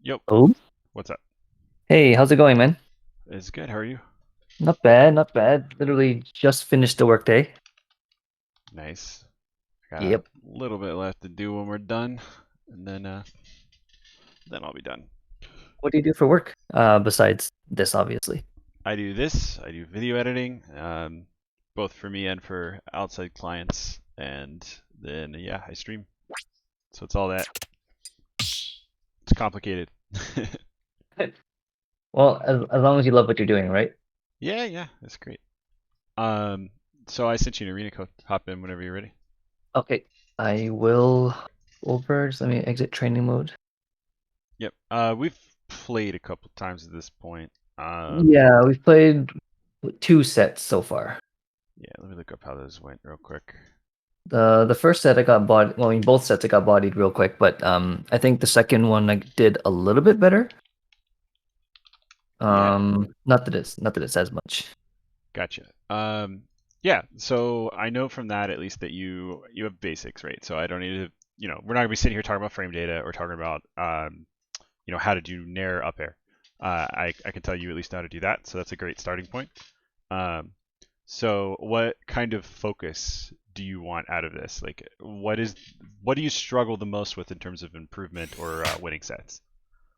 Yep. Oh, What's up? hey, how's it going, man? It's good. How are you? Not bad, not bad. Literally just finished the workday. Nice. I got a Yep. little bit left to do when we're done, and then I'll be done. What do you do for work? Besides this, obviously. I do this. I do video editing, both for me and for outside clients, and then yeah, I stream. So it's all that. It's complicated. Well, as long as you love what you're doing, right? Yeah, yeah, that's great. Um, so I sent you an arena code. Hop in whenever you're ready. Okay, I will over. Just let me exit training mode. Yep. We've played a couple times at this point. Yeah, we've played two sets so far. Yeah. Let me look up how those went real quick. The first set I got bodied. Well, in both sets I got bodied real quick, but I think the second one I did a little bit better. Yeah. Not that it's as much. Gotcha. Yeah. So I know from that at least that you have basics, right? So I don't need to, we're not gonna be sitting here talking about frame data or talking about, how to do Nair up air. I can tell you at least how to do that, so that's a great starting point. Um, so what kind of focus do you want out of this? Like, what do you struggle the most with in terms of improvement or winning sets?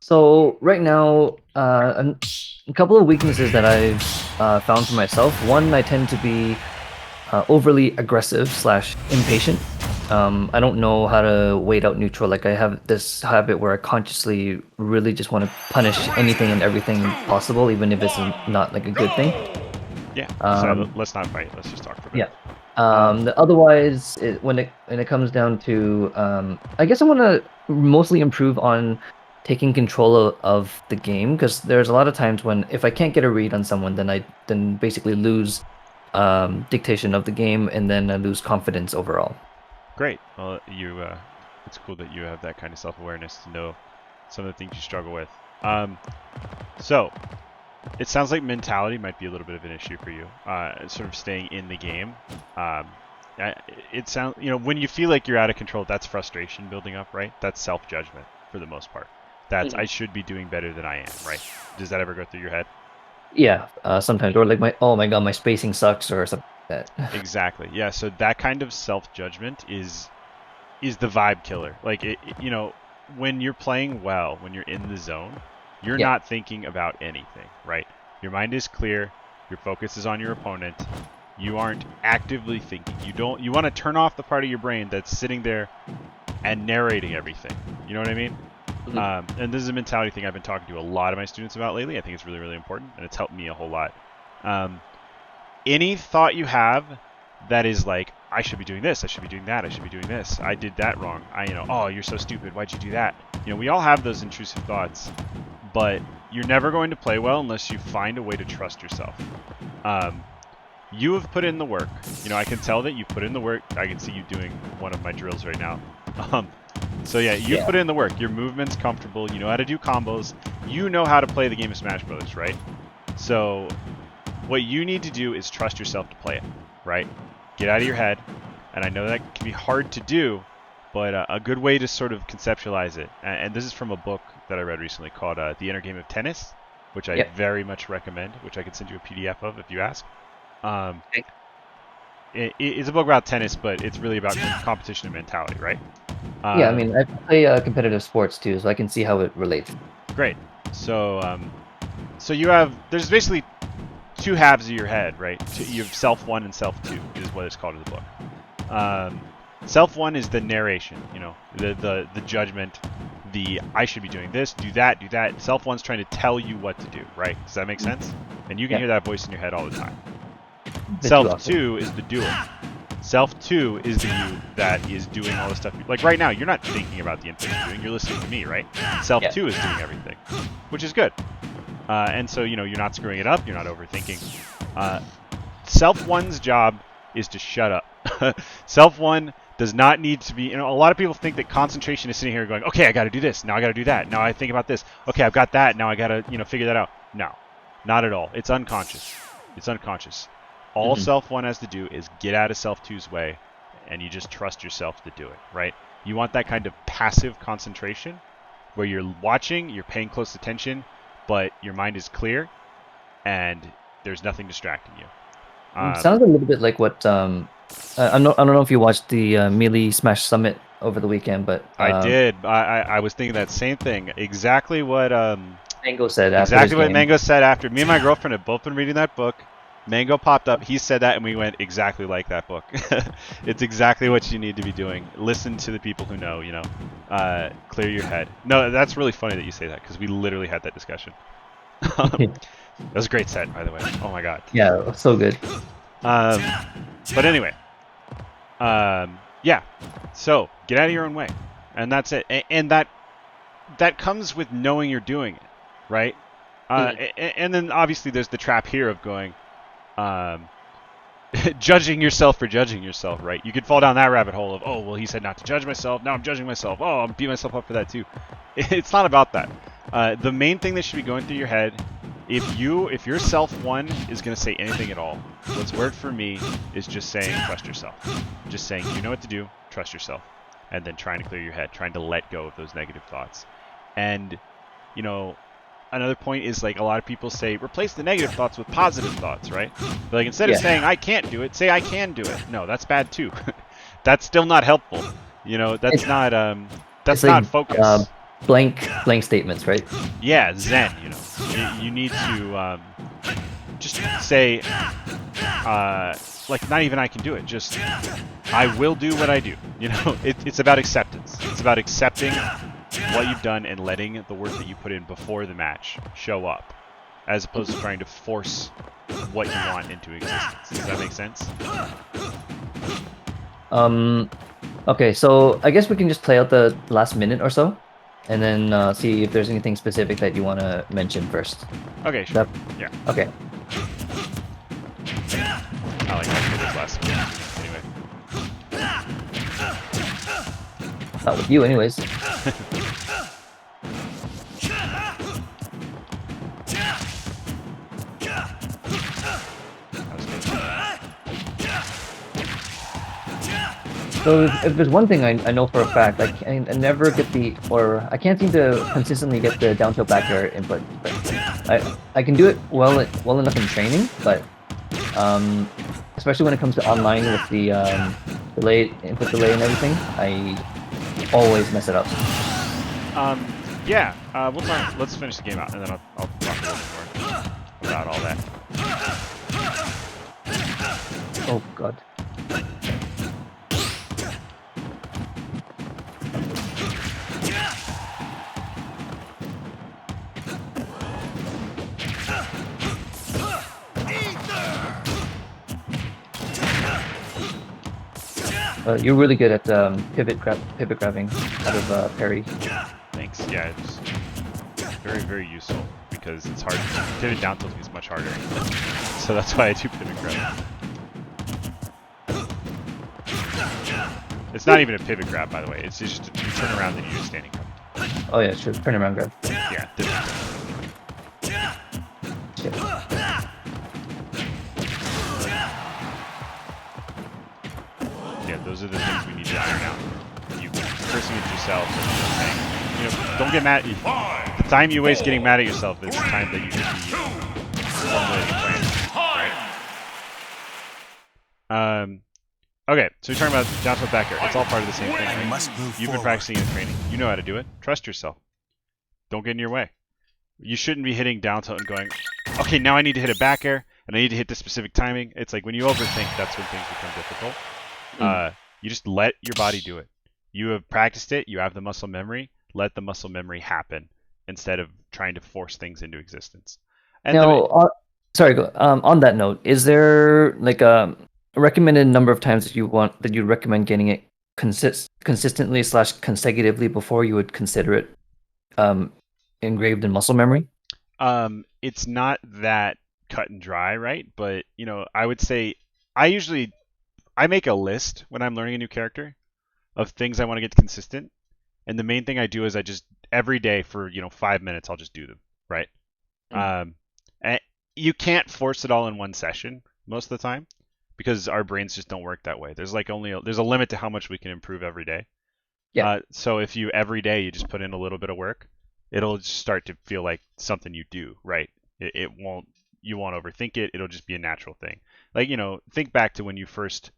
So right now, a couple of weaknesses that I've found for myself. One, I tend to be overly aggressive slash impatient. I don't know how to wait out neutral. Like I have this habit where I consciously really just want to punish anything and everything possible, even if it's not like a good thing. Yeah. So Um, let's not fight. Let's just talk for a bit. yeah. Um, Otherwise, when it comes down to, I guess I want to mostly improve on taking control of the game because there's a lot of times when if I can't get a read on someone, then basically lose dictation of the game and then I lose confidence overall. Great. Well, it's cool that you have that kind of self-awareness to know some of the things you struggle with. So it sounds like mentality might be a little bit of an issue for you. Sort of staying in the game. Um, it sounds, when you feel like you're out of control, that's frustration building up, right? That's self-judgment for the most part. That's I Mhm. should be doing better than I am, right? Does that ever go through your head? Yeah, sometimes or like oh my God, my spacing sucks or something like that. Exactly. Yeah. So that kind of self-judgment is the vibe killer. Like when you're playing well, when you're in the zone, you're Yeah. not thinking about anything, right? Your mind is clear, your focus is on your opponent. You aren't actively thinking. You want to turn off the part of your brain that's sitting there and narrating everything. You know what I mean? Mhm. And this is a mentality thing I've been talking to a lot of my students about lately. I think it's really, really important, and it's helped me a whole lot. Um, any thought you have that is like, I should be doing this, I should be doing that, I should be doing this, I did that wrong, oh, you're so stupid, why'd you do that? We all have those intrusive thoughts, but you're never going to play well unless you find a way to trust yourself. Um, you have put in the work. I can tell that you've put in the work. I can see you doing one of my drills right now. Um, so yeah, you've Yeah. put in the work. Your movement's comfortable. You know how to do combos. You know how to play the game of Smash Brothers, right? So what you need to do is trust yourself to play it, right? Get out of your head. And I know that can be hard to do, but a good way to sort of conceptualize it, and this is from a book that I read recently called The Inner Game of Tennis, which I Yeah. very much recommend, which I can send you a PDF of if you ask. Um, Okay. it's a book about tennis, but it's really about competition and mentality, right? Yeah, I Um, mean, I play competitive sports too, so I can see how it relates. Great. So, so there's basically two halves of your head, right? You have self one and self two is what it's called in the book. Self one is the narration, the judgment, the I should be doing this, do that, do that. Self one's trying to tell you what to do, right? Does that make sense? And you can Yeah, hear that voice in your head all the time. a bit too Self often. two is the doer. Self two is the you that is doing all the stuff. Like right now, you're not thinking about the input you're doing. You're listening to me, right? Self Yeah. two is doing everything, which is good. And so you're not screwing it up. You're not overthinking. Uh, Self one's job is to shut up. Self one does not need to be. A lot of people think that concentration is sitting here going, okay, I got to do this. Now I got to do that. Now I think about this. Okay, I've got that. Now I got to figure that out. No, not at all. It's unconscious. It's unconscious. All Hmm. self one has to do is get out of self two's way, and you just trust yourself to do it. Right? You want that kind of passive concentration. where you're watching, you're paying close attention, but your mind is clear and there's nothing distracting you. Sounds a little bit like what I don't know if you watched the Melee Smash Summit over the weekend, but I did. I was thinking that same thing. Mango said after his Exactly what game. Mango said after. Me and my girlfriend have both been reading that book. Mango popped up. He said that, and we went exactly like that book. It's exactly what you need to be doing. Listen to the people who know. Clear your head. No, that's really funny that you say that because we literally had that discussion. That was a great set, by the way. Oh my god. Yeah, so good. But anyway, yeah. So get out of your own way, and that's it. And that comes with knowing you're doing it, right? And then obviously there's the trap here of going, judging yourself for judging yourself, right? You could fall down that rabbit hole of, oh, well, he said not to judge myself. Now I'm judging myself. Oh, I'm beating myself up for that too. It's not about that. The main thing that should be going through your head, if your self one is going to say anything at all, what's worked for me is just saying trust yourself. Just saying you know what to do, trust yourself, and then trying to clear your head, trying to let go of those negative thoughts. And another point is like a lot of people say replace the negative thoughts with positive thoughts, right? But like instead of saying I can't do it, say I can do it. No, that's bad too. That's still not helpful. That's not focus. Blank statements, right? Yeah, Zen. You need to just say like not even I can do it. Just I will do what I do. It's about acceptance. It's about accepting what you've done and letting the work that you put in before the match show up, as opposed to trying to force what you want into existence. Does that make sense? Okay, so I guess we can just play out the last minute or so, and then see if there's anything specific that you want to mention first. Okay, sure. Yeah. Okay. I like that for this last minute. Anyway. Not with you, anyways. So if there's one thing I know for a fact, I never get I can't seem to consistently get the down tilt back air input. I can do it well enough in training, but especially when it comes to online with the input delay and everything, I always mess it up. Yeah. We'll talk. Let's finish the game out, and then I'll talk a little bit more about all that. Oh god. You're really good at pivot grabbing out of parry. Thanks. Yeah, it's very, very useful because it's hard. Pivot down tilt is much harder, so that's why I do pivot grab. It's not even a pivot grab, by the way. It's just you turn around and you do a standing grab. Oh yeah, sure. Turn around grab. Yeah. Shit. Yeah, those are the things we need to iron out. You cursing at yourself and saying, don't get mad. The time you waste getting mad at yourself is time that you should be formulating plans, right? Okay, so we're talking about down tilt back air. It's all part of the same thing. Right? You've been practicing in training. You know how to do it. Trust yourself. Don't get in your way. You shouldn't be hitting down tilt and going, okay, now I need to hit a back air, and I need to hit this specific timing. It's like when you overthink, that's when things become difficult. You just let your body do it. You have practiced it. You have the muscle memory. Let the muscle memory happen instead of trying to force things into existence. And now, sorry. On that note, is there like a recommended number of times that you recommend getting it consistently / consecutively before you would consider it engraved in muscle memory? It's not that cut and dry, right? But I would say I make a list when I'm learning a new character of things I want to get consistent, and the main thing I do is I just every day for 5 minutes I'll just do them, right? And you can't force it all in one session most of the time because our brains just don't work that way. There's a limit to how much we can improve every day. Yeah. So if you every day you just put in a little bit of work, it'll just start to feel like something you do, right? It won't, you won't overthink it. It'll just be a natural thing. Like, think back to when you first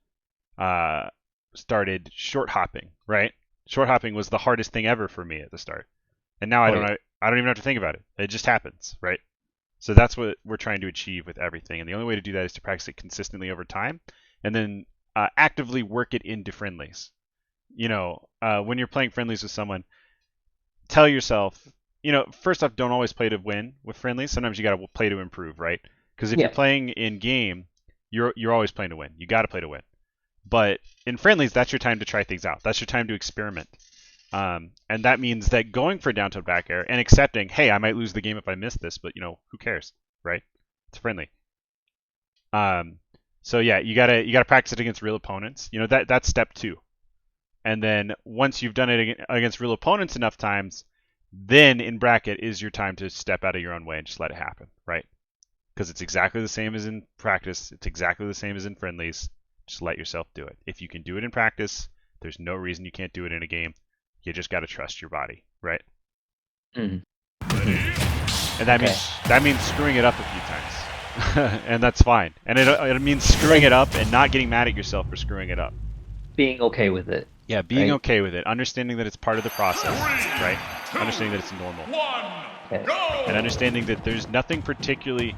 uh, started short hopping, right? Short hopping was the hardest thing ever for me at the start, and now Oh yeah. I don't even have to think about it. It just happens, right? So that's what we're trying to achieve with everything, and the only way to do that is to practice it consistently over time, and then actively work it into friendlies. When you're playing friendlies with someone, tell yourself, first off, don't always play to win with friendlies. Sometimes you got to play to improve, right? Because if you're Yeah. playing in game, you're always playing to win. You got to play to win. But in friendlies, that's your time to try things out. That's your time to experiment. And that means that going for down tilt back air and accepting, hey, I might lose the game if I miss this, but who cares, right? It's friendly. Um, so yeah, you gotta practice it against real opponents. That's step 2. And then once you've done it against real opponents enough times, then in bracket is your time to step out of your own way and just let it happen, right? Because it's exactly the same as in practice. It's exactly the same as in friendlies. Just let yourself do it. If you can do it in practice, there's no reason you can't do it in a game. You just got to trust your body, right? Mhm. And that Okay. means screwing it up a few times, and that's fine. And it means screwing it up and not getting mad at yourself for screwing it up. Being okay with it, Yeah, being right? okay with it, understanding that it's part of the process, right? Understanding that it's normal, Okay. and understanding that there's nothing particularly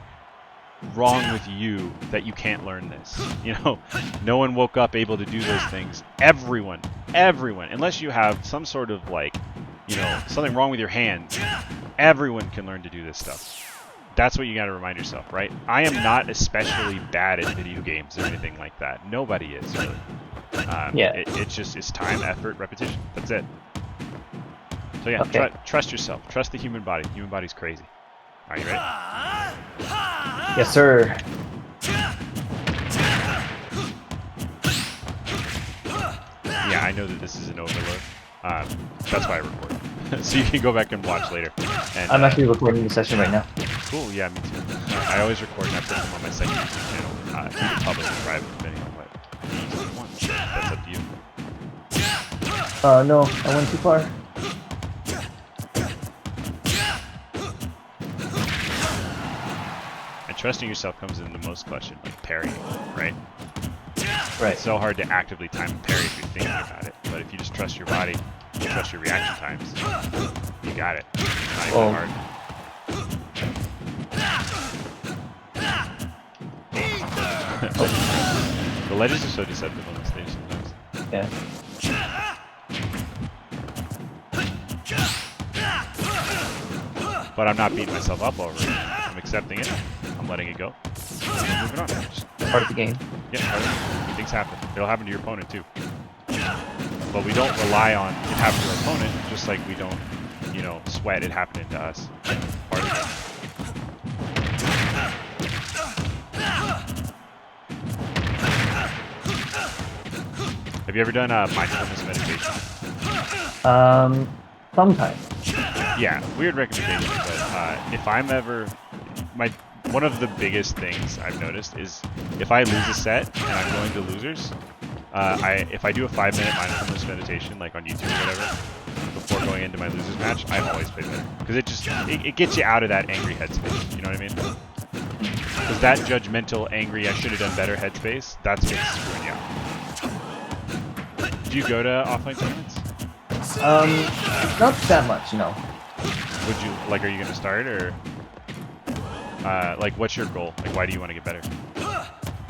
wrong with you that you can't learn this. No one woke up able to do those things. Everyone, unless you have some sort of something wrong with your hands, everyone can learn to do this stuff. That's what you got to remind yourself, right? I am not especially bad at video games or anything like that. Nobody is really. Yeah. It's time, effort, repetition. That's it. So yeah, Okay. trust yourself. Trust the human body. The human body's crazy. Are you ready? Yes, sir. Yeah, I know that this is an overload. That's why I record. So you can go back and watch later. And, I'm actually recording the session right now. cool, yeah, me too. I always record and I put them on my second YouTube channel. Either public or private, depending on what you want. That's up to you. No, I went too far. And trusting yourself comes in the most clutch in like parrying, right? Right. It's so hard to actively time and parry if you're thinking about it. But if you just trust your body, you trust your reaction times, you got it. It's not even hard. The ledges are so deceptive on this stage sometimes. Yeah. But I'm not beating myself up over it. I'm accepting it. I'm letting it go. I'm moving on. Just, Part of the game. yeah, things happen. It'll happen to your opponent too. But we don't rely on it happening to our opponent, just like we don't, sweat it happening to us. Part of it. Have you ever done mindfulness meditation? Sometimes. Yeah, weird recommendation, but if I'm ever, one of the biggest things I've noticed is if I lose a set and I'm going to losers, if I do a 5-minute mindfulness meditation like on YouTube or whatever before going into my losers match, I always play better because it gets you out of that angry headspace. You know what I mean? Because that judgmental, angry, I should have done better headspace, that's what's screwing you out. Do you go to offline tournaments? Not that much, no. Would you are you gonna start or what's your goal? Like, why do you want to get better?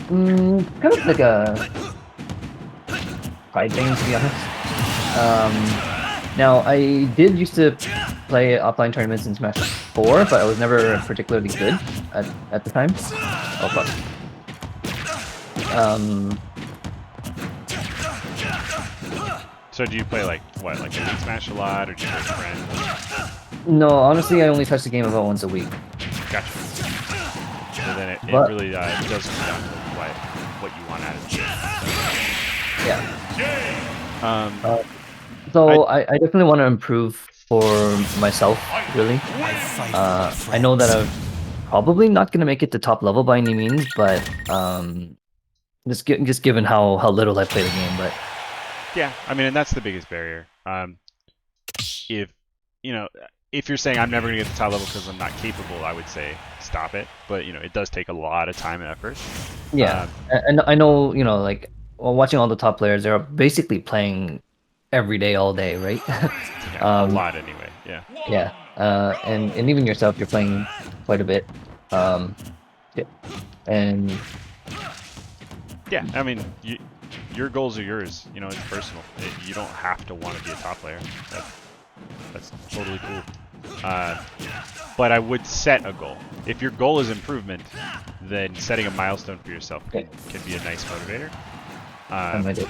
Kind of like a pride thing, to be honest. Now I did used to play offline tournaments in Smash 4, but I was never particularly good at the time. Oh fuck. So do you play like Elite Smash a lot, or do you play friends? No, honestly, I only touch the game about once a week. Gotcha. So then it really does come down to what you want out of the game. Yeah. So I definitely want to improve for myself, really. I know that I'm probably not going to make it to top level by any means, but just given how little I play the game, but Yeah, I mean, and that's the biggest barrier. If you know, if you're saying I'm never going to get to top level because I'm not capable, I would say stop it. But it does take a lot of time and effort. Yeah, Um, and I know, like, well, watching all the top players, they're basically playing every day, all day, right? yeah, a um, lot anyway. Yeah, yeah, and even yourself, you're playing quite a bit. Um, yeah, and yeah. I mean, your goals are yours. It's personal. You don't have to want to be a top player. That's totally cool. But I would set a goal. If your goal is improvement, then setting a milestone for yourself yeah, can be a nice motivator. I Um, might do.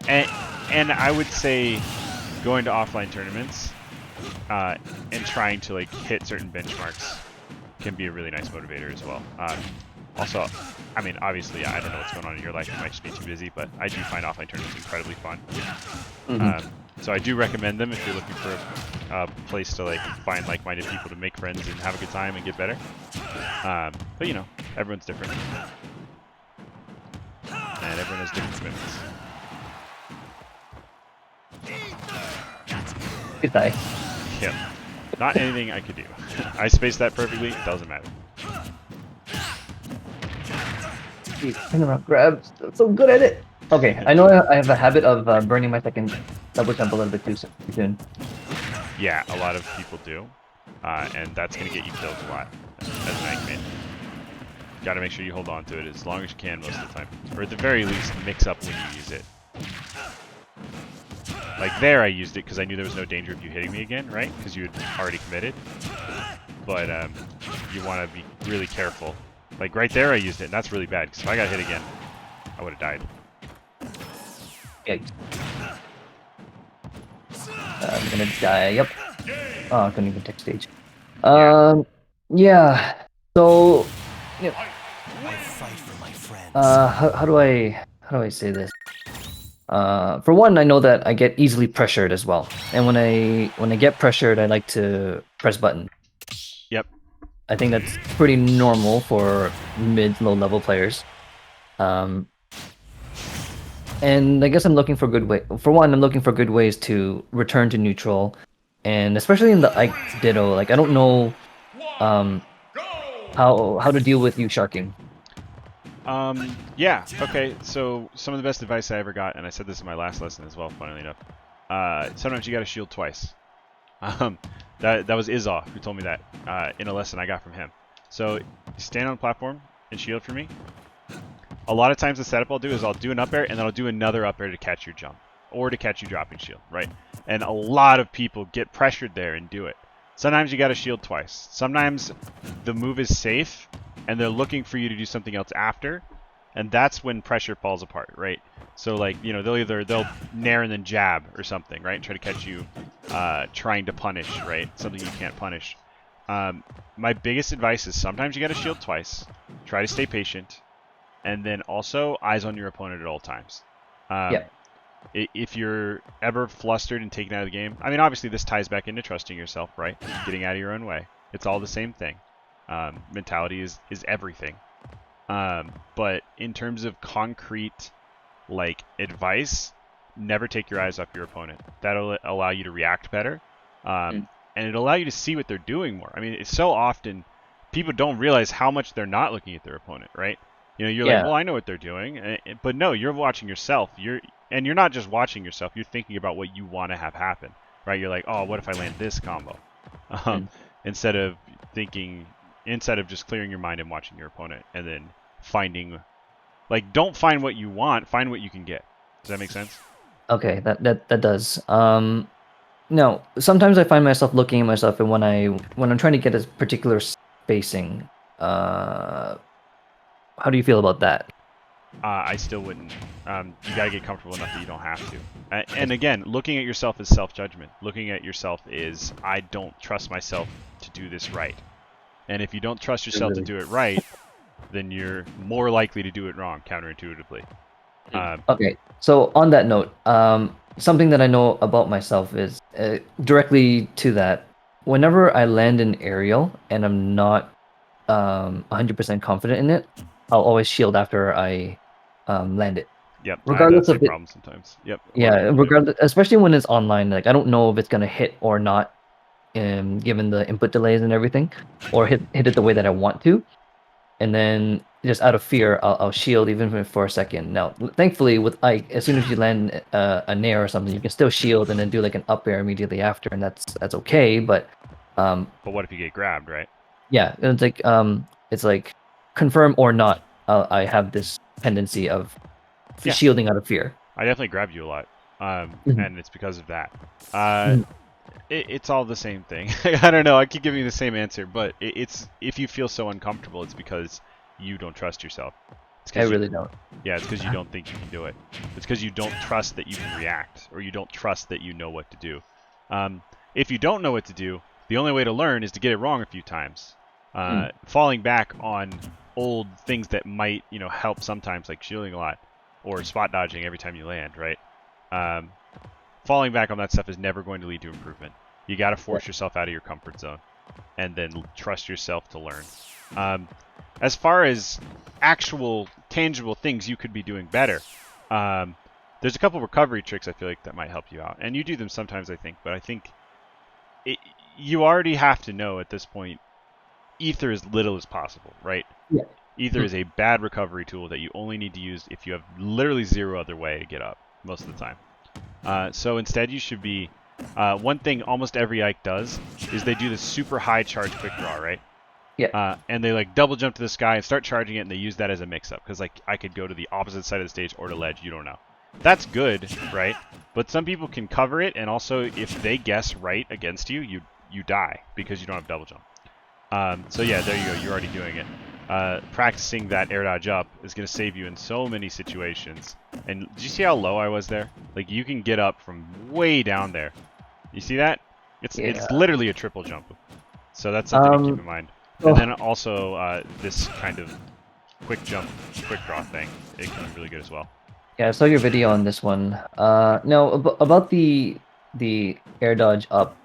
and, and I would say going to offline tournaments and trying to like hit certain benchmarks can be a really nice motivator as well. Also, I mean, obviously, I don't know what's going on in your life. You might just be too busy, but I do find offline tournaments incredibly fun. Mhm. So I do recommend them if you're looking for a place to like find like-minded people to make friends and have a good time and get better. But everyone's different, and everyone has different commitments. Good die. Yeah, not anything I could do. I spaced that perfectly. It doesn't matter. Jeez, turnaround grabs. I'm so good at it. Okay, I know I have a habit of burning my second double jump a little bit too soon. Yeah, a lot of people do, and that's gonna get you killed a lot as an Anchorman. Got to make sure you hold on to it as long as you can most of the time, or at the very least, mix up when you use it. Like there, I used it because I knew there was no danger of you hitting me again, right? Because you had already committed. But you want to be really careful. Like right there, I used it, and that's really bad because if I got hit again, I would have died. Yikes. I'm gonna die. Yep. Oh, I couldn't even take stage. Yeah. So, I fight for my friends. how do I say this? For one, I know that I get easily pressured as well, and when I get pressured, I like to press button. Yep. I think that's pretty normal for low level players. Um, and I guess I'm looking for good way. For one, I'm looking for good ways to return to neutral, and especially in the Ike Ditto, like I don't know um, how to deal with you sharking. Yeah. Okay. So some of the best advice I ever got, and I said this in my last lesson as well, funnily enough. Sometimes you got to shield twice. Um, that was Izzaw who told me that in a lesson I got from him. So stand on a platform and shield for me. A lot of times the setup I'll do is I'll do an up air and then I'll do another up air to catch your jump or to catch you dropping shield, right? And a lot of people get pressured there and do it. Sometimes you got to shield twice. Sometimes the move is safe and they're looking for you to do something else after, and that's when pressure falls apart, right? So like they'll nair and then jab or something, right? Try to catch you trying to punish, right? Something you can't punish. My biggest advice is sometimes you got to shield twice. Try to stay patient. And then also eyes on your opponent at all times. Yeah. If you're ever flustered and taken out of the game, I mean, obviously this ties back into trusting yourself, right? Getting out of your own way. It's all the same thing. Mentality is everything. But in terms of concrete, like advice, never take your eyes off your opponent. That'll allow you to react better, and it'll allow you to see what they're doing more. I mean, it's so often people don't realize how much they're not looking at their opponent, right? You're like, Yeah. well, I know what they're doing, but no, you're watching yourself. You're not just watching yourself. You're thinking about what you want to have happen, right? You're like, oh, what if I land this combo? Um, instead of just clearing your mind and watching your opponent, and then finding, like, don't find what you want, find what you can get. Does that make sense? Okay, that does. No, sometimes I find myself looking at myself, and when I'm trying to get a particular spacing, how do you feel about that? I still wouldn't. You gotta get comfortable enough that you don't have to. And again, looking at yourself is self-judgment. Looking at yourself is, I don't trust myself to do this right. And if you don't trust yourself to do it right, then you're more likely to do it wrong, counterintuitively. Okay, so on that note, something that I know about myself is directly to that. Whenever I land an aerial and I'm not 100% confident in it, I'll always shield after I land it. Yep, I have that regardless same of it. problem sometimes. Yep. a lot of Yeah, people do. regardless, especially when it's online. Like I don't know if it's gonna hit or not, given the input delays and everything, or hit it the way that I want to. And then just out of fear, I'll shield even if for a second. Now, thankfully, with Ike, as soon as you land a nair or something, you can still shield and then do like an up air immediately after, and that's okay. But But what if you get grabbed, right? yeah, it's like confirm or not. I have this tendency of Yeah. shielding out of fear. I definitely grabbed you a lot, Mhm. and it's because of that. Uh, Mhm. it's all the same thing. I don't know. I keep giving you the same answer, but it's if you feel so uncomfortable, it's because you don't trust yourself. It's I because really don't. yeah, it's because you don't think you can do it. It's because you don't trust that you can react, or you don't trust that you know what to do. If you don't know what to do, the only way to learn is to get it wrong a few times. Falling back on old things that might, help sometimes, like shielding a lot or spot dodging every time you land, right? Falling back on that stuff is never going to lead to improvement. You got to force yourself out of your comfort zone and then trust yourself to learn. As far as actual tangible things you could be doing better, there's a couple recovery tricks I feel like that might help you out, and you do them sometimes, I think. But I think you already have to know at this point, ether as little as possible, right? Yeah. Ether is a bad recovery tool that you only need to use if you have literally zero other way to get up most of the time. So instead, you should be one thing almost every Ike does is they do this super high charge quick draw, right? Yeah. And they like double jump to the sky and start charging it, and they use that as a mix-up because like I could go to the opposite side of the stage or to ledge. You don't know. That's good, right? But some people can cover it, and also if they guess right against you, you die because you don't have double jump. So yeah, there you go. You're already doing it. Practicing that air dodge up is going to save you in so many situations. And did you see how low I was there? Like you can get up from way down there. You see that? It's literally a triple jump. So that's something to keep in mind. And then also this kind of quick jump, quick draw thing. It can be really good as well. Yeah, I saw your video on this one. Now about the air dodge up.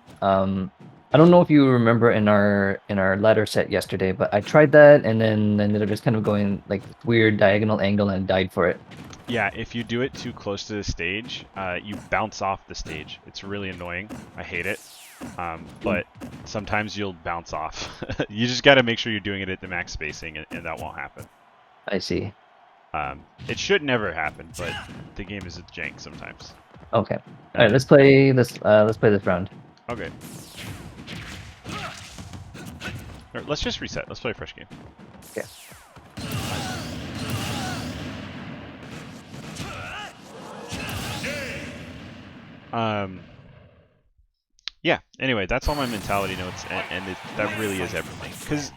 I don't know if you remember in our ladder set yesterday, but I tried that and then ended up just kind of going like weird diagonal angle and died for it. Yeah, if you do it too close to the stage, you bounce off the stage. It's really annoying. I hate it. But sometimes you'll bounce off. You just got to make sure you're doing it at the max spacing, and that won't happen. I see. It should never happen, but the game is a jank sometimes. Okay. All right, let's play this. Let's play this round. Okay. Or let's just reset. Let's play a fresh game. Okay. Yeah, anyway, that's all my mentality notes, and that really is everything. Because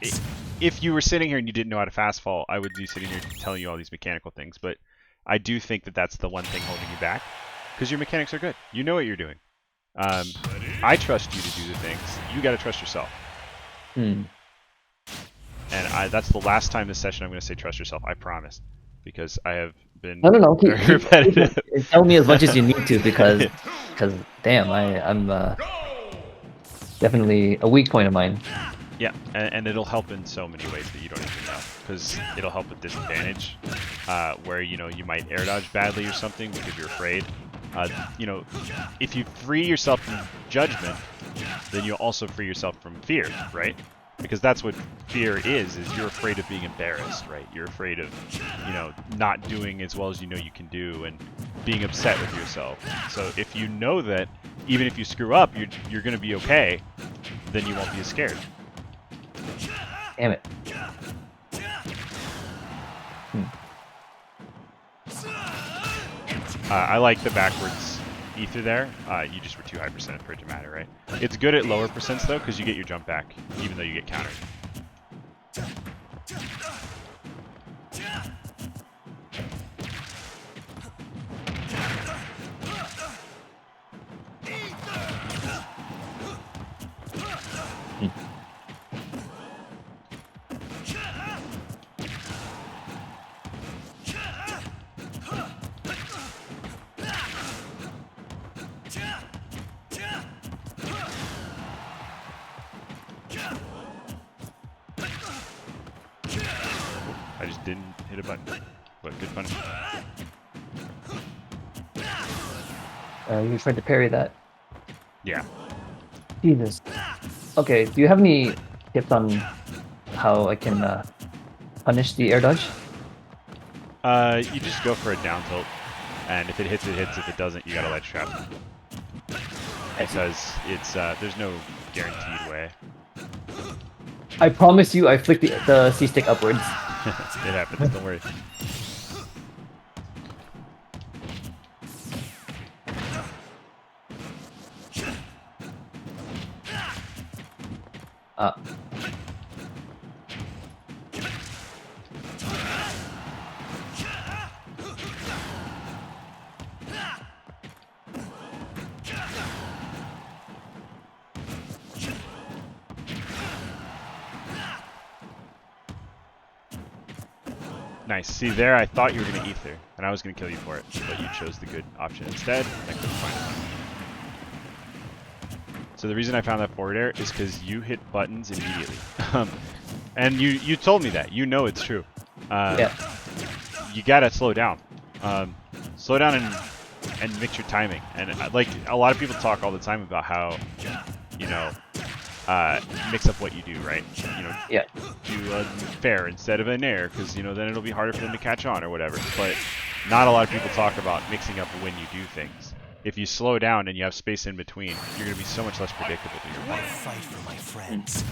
if you were sitting here and you didn't know how to fast fall, I would be sitting here telling you all these mechanical things, but I do think that that's the one thing holding you back, because your mechanics are good. You know what you're doing. I trust you to do the things. You got to trust yourself. And that's the last time this session I'm going to say trust yourself, I promise, because I have been very repetitive. Tell me as much as you need to, because damn, I'm definitely a weak point of mine. Yeah, and it'll help in so many ways that you don't even know, because it'll help with disadvantage, where you might air dodge badly or something because you're afraid. If you free yourself from judgment, then you also free yourself from fear, right? Because that's what fear is you're afraid of being embarrassed, right? You're afraid of, not doing as well as you know you can do and being upset with yourself. So if you know that even if you screw up, you're going to be okay, then you won't be as scared. Damn it. I like the backwards ether there. You just were too high percent for it to matter, right? It's good at lower percents though, because you get your jump back, even though you get countered. I just didn't hit a button, but good punishment. You tried to parry that. Yeah. Jesus. Okay, do you have any tips on how I can punish the air dodge? You just go for a down tilt, and if it hits, it hits. If it doesn't, you gotta ledge trap. Because it's there's no guaranteed way. I promise you, I flicked the C stick upwards. It happens. Don't worry. Uh, Nice. See there, I thought you were gonna ether, and I was gonna kill you for it, but you chose the good option instead. I couldn't find it. So the reason I found that forward air is because you hit buttons immediately, and you told me that. You know it's true. yeah. You gotta slow down. Slow down and mix your timing. And like a lot of people talk all the time about how, you know, mix up what you do, right? You know, Yeah. do a fair instead of an air, because you know then it'll be harder for them to catch on or whatever. But not a lot of people talk about mixing up when you do things. If you slow down and you have space in between, you're gonna be so much less predictable to your I opponent. fight for my friends.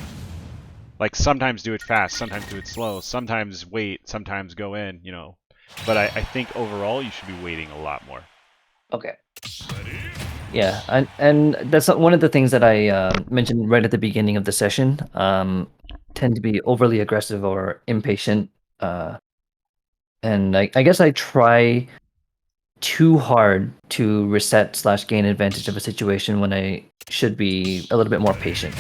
Like sometimes do it fast, sometimes do it slow, sometimes wait, sometimes go in, you know. But I think overall you should be waiting a lot more. Okay. Yeah, and that's one of the things that I mentioned right at the beginning of the session. Tend to be overly aggressive or impatient, and I guess I try too hard to reset slash gain advantage of a situation when I should be a little bit more patient.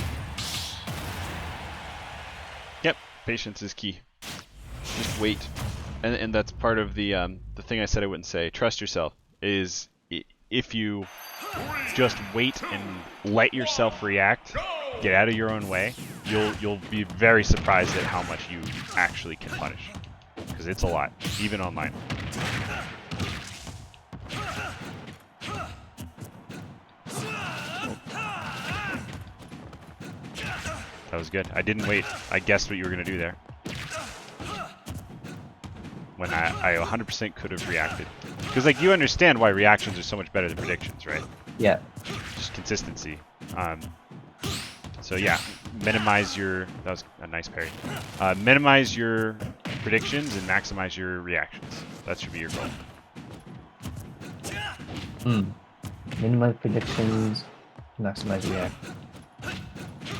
Yep, patience is key. Just wait, and that's part of the thing I said I wouldn't say. Trust yourself is if you just wait and let yourself react, get out of your own way, you'll be very surprised at how much you actually can punish, because it's a lot, even online. That was good. I didn't wait. I guessed what you were going to do there. When I 100% could have reacted. Because, like, you understand why reactions are so much better than predictions, right? Yeah. Just consistency. So, yeah, minimize your... That was a nice parry. Minimize your predictions and maximize your reactions. That should be your goal. Minimize predictions, maximize react.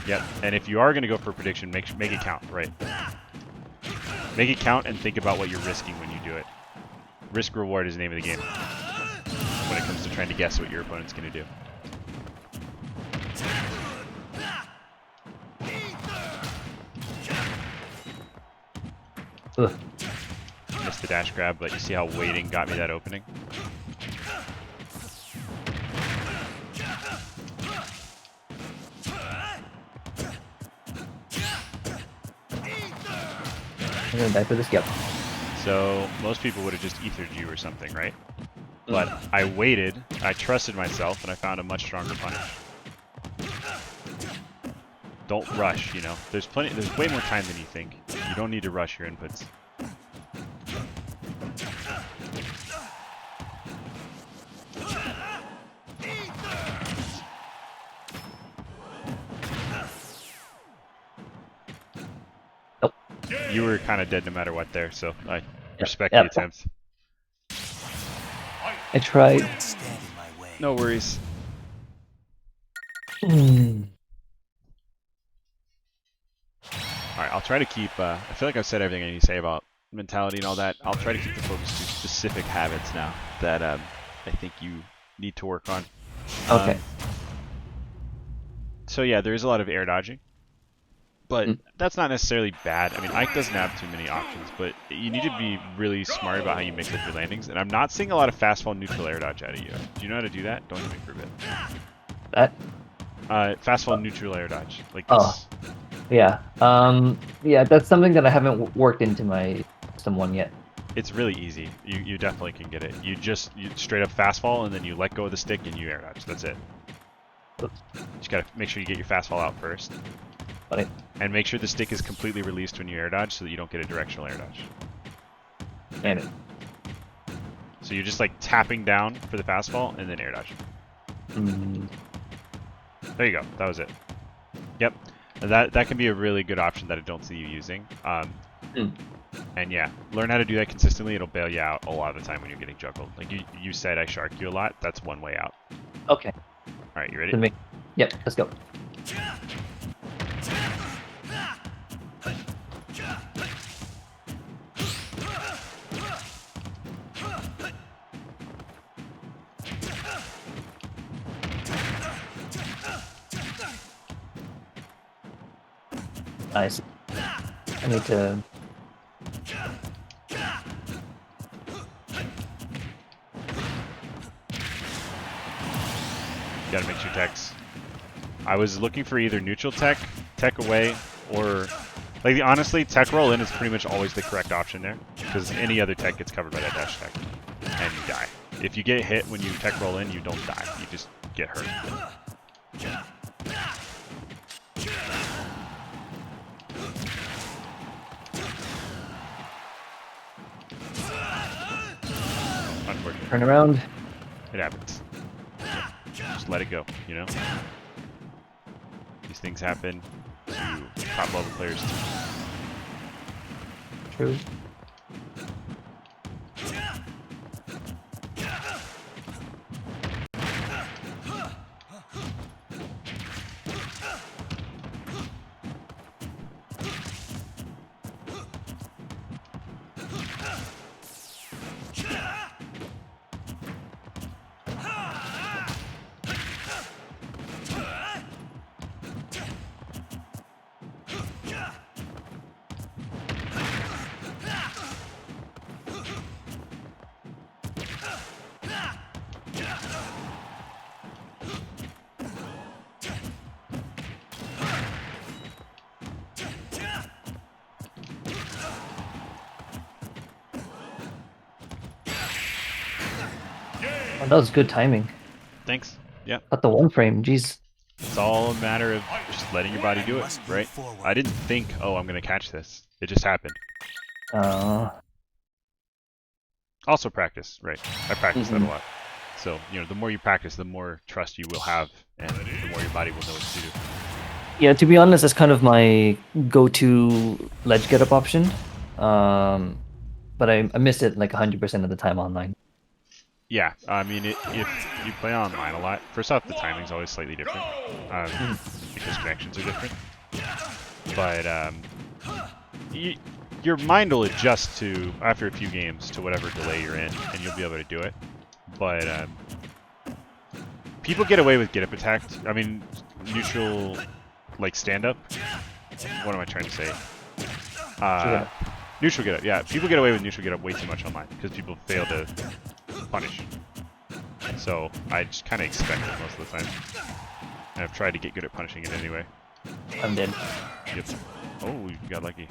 Yep, and if you are going to go for a prediction, make it count, right? Make it count and think about what you're risking when you do it. Risk reward is the name of the game when it comes to trying to guess what your opponent's going to do. Ugh. Missed the dash grab, but you see how waiting got me that opening? I'm gonna die for this. Yep. So most people would have just ethered you or something, right? But I waited, I trusted myself, and I found a much stronger punish. Don't rush, you know. There's way more time than you think. You don't need to rush your inputs. Nope. You were kind of dead no matter what there, so I respect Yep. the attempt. I tried. Don't stand in my way. No worries. Alright, I'll try to keep, I feel like I've said everything I need to say about mentality and all that. I'll try to keep the focus to specific habits now that I think you need to work on. Okay. So yeah, there is a lot of air dodging, but that's not necessarily bad. I mean, Ike doesn't have too many options, but you need to be really smart about how you mix up your landings. And I'm not seeing a lot of fast fall neutral air dodge out of you. Do you know how to do that? Don't hit me for a bit. That. Fast fall neutral air dodge, like this. Oh. Yeah. Yeah. That's something that I haven't worked into my system one yet. It's really easy. You definitely can get it. You straight up fastball and then you let go of the stick and you air dodge. That's it. Just gotta make sure you get your fastball out first. Funny. And make sure the stick is completely released when you air dodge so that you don't get a directional air dodge. And it. So you're just like tapping down for the fastball and then air dodge. There you go. That was it. Yep. That can be a really good option that I don't see you using. And yeah, learn how to do that consistently. It'll bail you out a lot of the time when you're getting juggled. Like you said, I shark you a lot. That's one way out. Okay. All right, you ready? Yep, let's go. Nice. I need to. You gotta mix your techs. I was looking for either neutral tech, tech away, or like honestly, tech roll in is pretty much always the correct option there, because any other tech gets covered by that dash tech, and you die. If you get hit when you tech roll in, you don't die. You just get hurt. Unfortunate. Turn around. It happens. Just let it go, you know? These things happen to top level players too. True. Oh, that was good timing. Thanks. Yeah. At the one frame, jeez. It's all a matter of just letting your body do it, right? I didn't think, oh, I'm going to catch this. It just happened. Also practice, right? I practice that a lot. So, you know, the more you practice, the more trust you will have, and the more your body will know what to do. Yeah, to be honest, that's kind of my go-to ledge get-up option. But I miss it like 100% of the time online. Yeah, I mean, if you play online a lot, first off, the timing's always slightly different, because connections are different. But your mind will adjust to, after a few games, to whatever delay you're in, and you'll be able to do it. But people get away with get-up attack. I mean, neutral, like stand-up. What am I trying to say? Neutral get-up, yeah. People get away with neutral get-up way too much online, because people fail to punish. So I just kind of expect it most of the time. And I've tried to get good at punishing it anyway. I'm dead. Yep. Oh, you got lucky.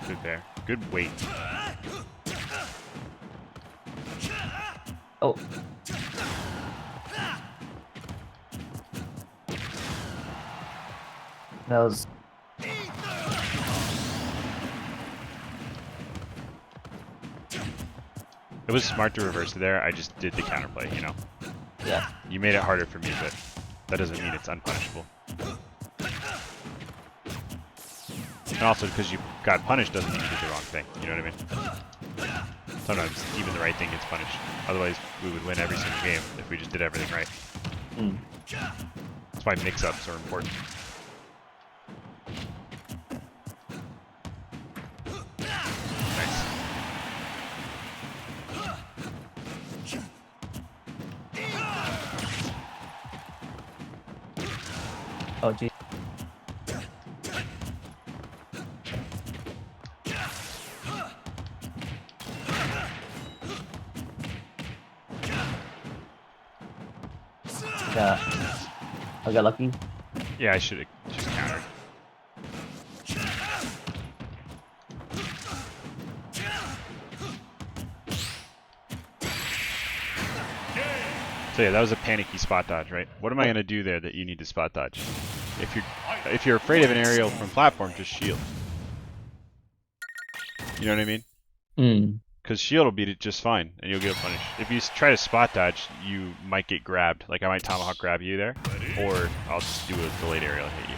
Good there. Good weight. Oh. That was... It was smart to reverse it there. I just did the counterplay, you know? Yeah. You made it harder for me, but that doesn't mean it's unpunishable. And also, because you got punished doesn't mean you did the wrong thing. You know what I mean? Sometimes even the right thing gets punished. Otherwise, we would win every single game if we just did everything right. That's why mix-ups are important. Nice. Oh, geez. Yeah, I got lucky. Yeah, I should have just countered. So yeah, that was a panicky spot dodge, right? What am I gonna do there that you need to spot dodge? If you're afraid of an aerial from platform, just shield. You know what I mean? Hmm. Because shield will beat it just fine, and you'll get punished. If you try to spot dodge, you might get grabbed. Like I might tomahawk grab you there, or I'll just do a delayed aerial and hit you.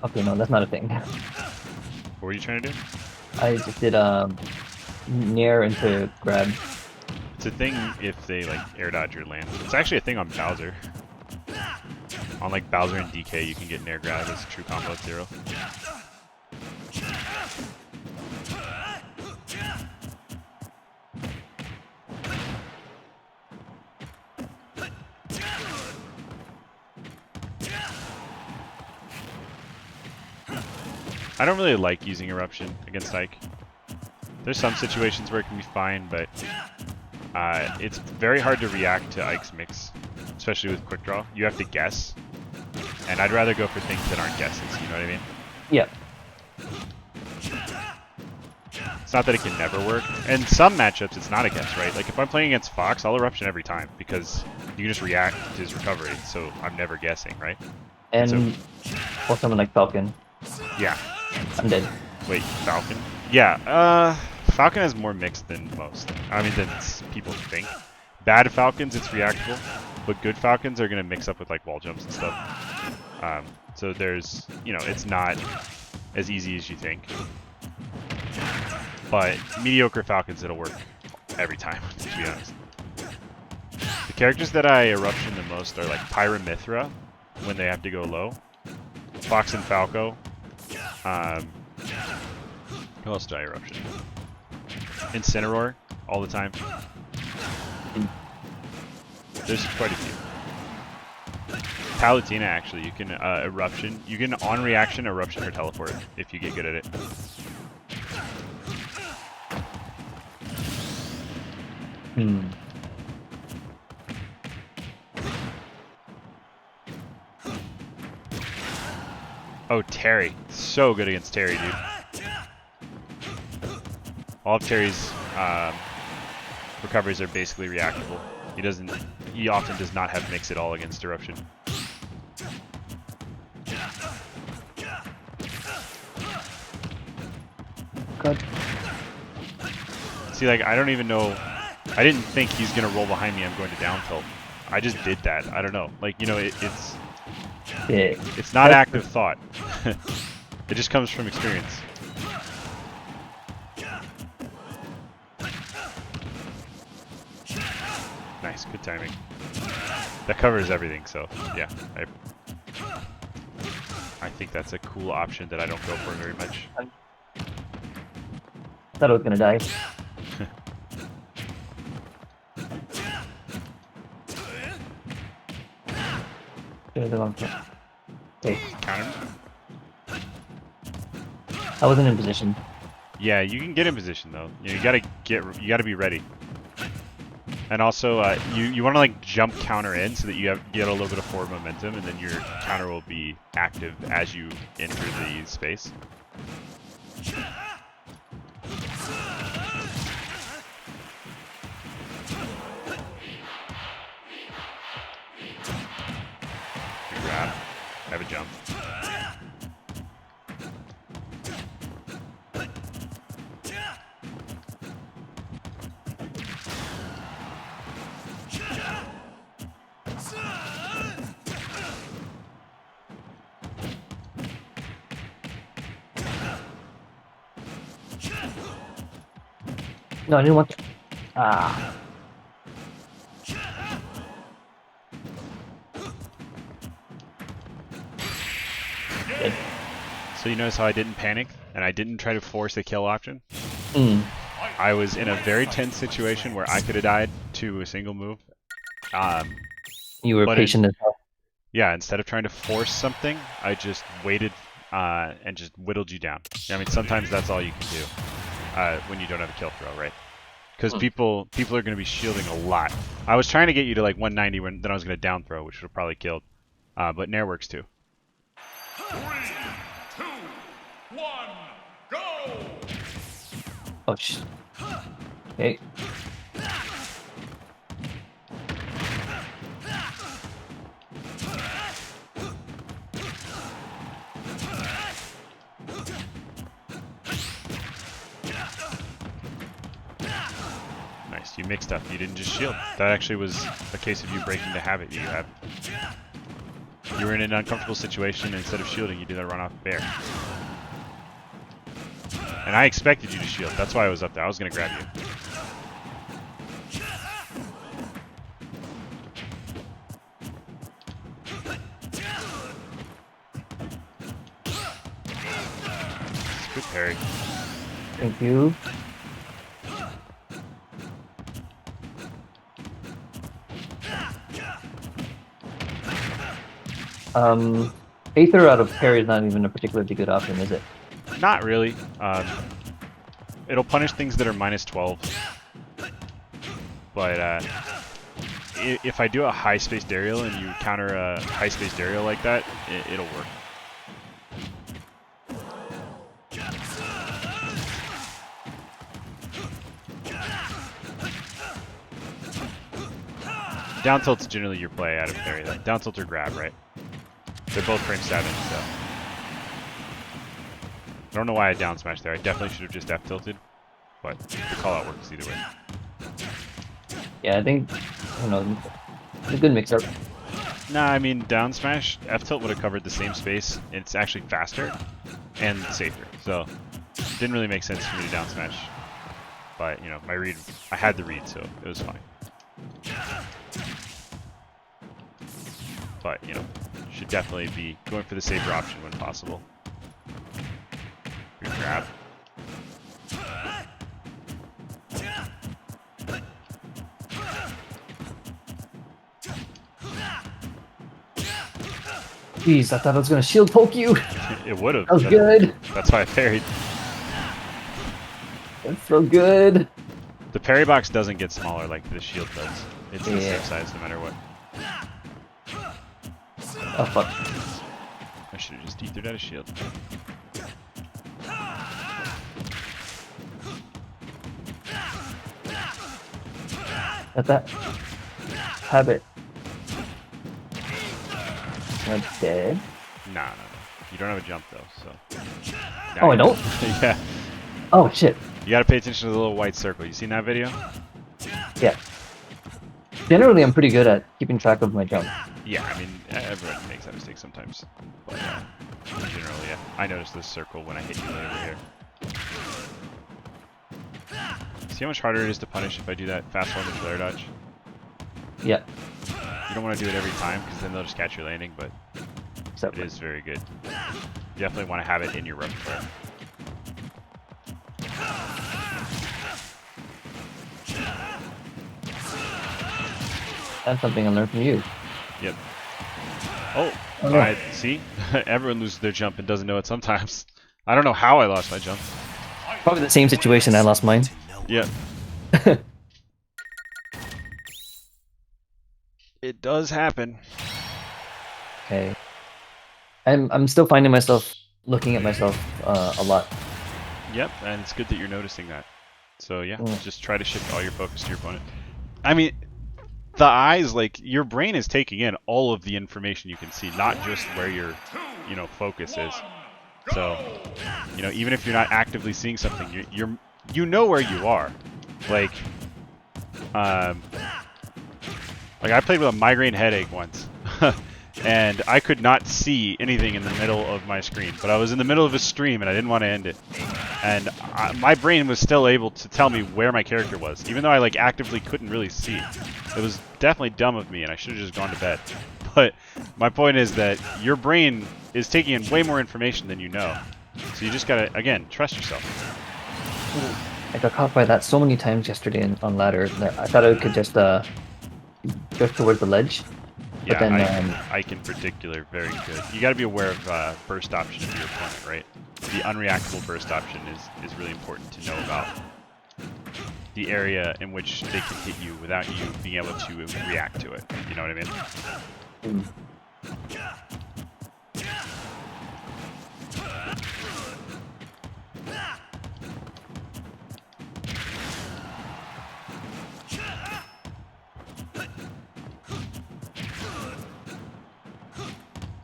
Okay, no, that's not a thing. What were you trying to do? I just did nair into grab. It's a thing if they like air dodge or land. It's actually a thing on Bowser. On like Bowser and DK, you can get nair grab as a true combo at 0. I don't really like using Eruption against Ike. There's some situations where it can be fine, but it's very hard to react to Ike's mix, especially with Quick Draw. You have to guess, and I'd rather go for things that aren't guesses, you know what I mean? Yeah. It's not that it can never work. In some matchups, it's not a guess, right? Like if I'm playing against Fox, I'll Eruption every time, because you can just react to his recovery, so I'm never guessing, right? And So- or something like Falcon. Yeah. I'm dead. Wait, Falcon? Yeah, Falcon has more mix than most. I mean, than people think. Bad Falcons, it's reactable, but good Falcons are going to mix up with like wall jumps and stuff. So there's, you know, it's not as easy as you think. But mediocre Falcons, it'll work every time, to be honest. The characters that I Eruption the most are like Pyramithra, when they have to go low. Fox and Falco. Who else did I Eruption? Incineroar, all the time. There's quite a few. Palutena, actually, you can Eruption. You can on reaction Eruption or teleport if you get good at it. Hmm. Oh, Terry. So good against Terry, dude. All of Terry's recoveries are basically reactable. He often does not have mix at all against Eruption. God. See, like, I don't even know. I didn't think he's going to roll behind me. I'm going to down tilt. I just did that. I don't know. Like, you know, it's Yeah. not active thought. It just comes from experience. Nice, good timing. That covers everything, so yeah. I think that's a cool option that I don't go for very much. Thought I was gonna die. Okay, Counter? I wasn't in position. Yeah, you can get in position though. You gotta be ready. And also, you want to like jump counter in so that you get a little bit of forward momentum, and then your counter will be active as you enter the space. You grab, have a jump. No, I didn't want to. Ah. So you notice how I didn't panic and I didn't try to force a kill option? Mm. I was in a very tense situation where I could have died to a single move. You were But patient as hell. Yeah, instead of trying to force something, I just waited and just whittled you down. I mean, sometimes that's all you can do when you don't have a kill throw, right? Because people are going to be shielding a lot. I was trying to get you to like 190 then I was going to down throw, which would have probably killed. But Nair works too. 3, 2, 1, go! Oh, sh. Okay. Nice, you mixed up. You didn't just shield. That actually was a case of you breaking the habit you have. You were in an uncomfortable situation, and instead of shielding, you do that run off bear. And I expected you to shield. That's why I was up there. I was going to grab you. Good parry. Thank you. Aether out of parry is not even a particularly good option, is it? Not really. It'll punish things that are -12. But if I do a high-spaced aerial and you counter a high-spaced aerial like that, it'll work. Down tilt's generally your play out of parry. Like down tilt or grab, right? They're both frame 7, so. I don't know why I down smashed there. I definitely should have just F tilted, but the call out works either way. Yeah, I think, you know, it's a good mix-up. Nah, I mean, down smash, F tilt would have covered the same space. It's actually faster and safer, so it didn't really make sense for me to down smash. But, you know, my read, I had the read, so it was fine. But, you know, should definitely be going for the safer option when possible. Good grab. Jeez, I thought I was gonna shield poke you. It would have. That was good. That's why I parried. That's so good. The parry box doesn't get smaller like the shield does. It's the Yeah. same size no matter what. Oh fuck. I should have just ethered out a shield. Got that habit. I'm dead. Nah. You don't have a jump though, so. Oh, I don't? Yeah. Oh shit. You gotta pay attention to the little white circle. You seen that video? Yeah. Generally, I'm pretty good at keeping track of my jump. Yeah, I mean, everyone makes that mistake sometimes. But generally, yeah. I noticed this circle when I hit you over here. See how much harder it is to punish if I do that fast forward and flare dodge? Yeah. You don't want to do it every time, because then they'll just catch your landing, but Except it is very good. You definitely want to have it in your repertoire. that's something I learned from you. Yep. Oh, Oh, no. alright, see? Everyone loses their jump and doesn't know it sometimes. I don't know how I lost my jump. Probably the same situation I lost mine. Yep. It does happen. Okay. I'm still finding myself looking at myself a lot. Yep, and it's good that you're noticing that. So yeah, Mm. just try to shift all your focus to your opponent. I mean, the eyes, like, your brain is taking in all of the information you can see, not just where your, you know, focus is. So, you know, even if you're not actively seeing something, you know where you are. Like I played with a migraine headache once, and I could not see anything in the middle of my screen, but I was in the middle of a stream and I didn't want to end it. And my brain was still able to tell me where my character was, even though I like actively couldn't really see. It was definitely dumb of me, and I should have just gone to bed. But my point is that your brain is taking in way more information than you know. So you just gotta, again, trust yourself. I got caught by that so many times yesterday on ladder that I thought I could just drift towards the ledge. Yeah, But then Ike in particular, very good. You gotta be aware of burst option of your opponent, right? The unreactable burst option is really important to know about. The area in which they can hit you without you being able to react to it. You know what I mean?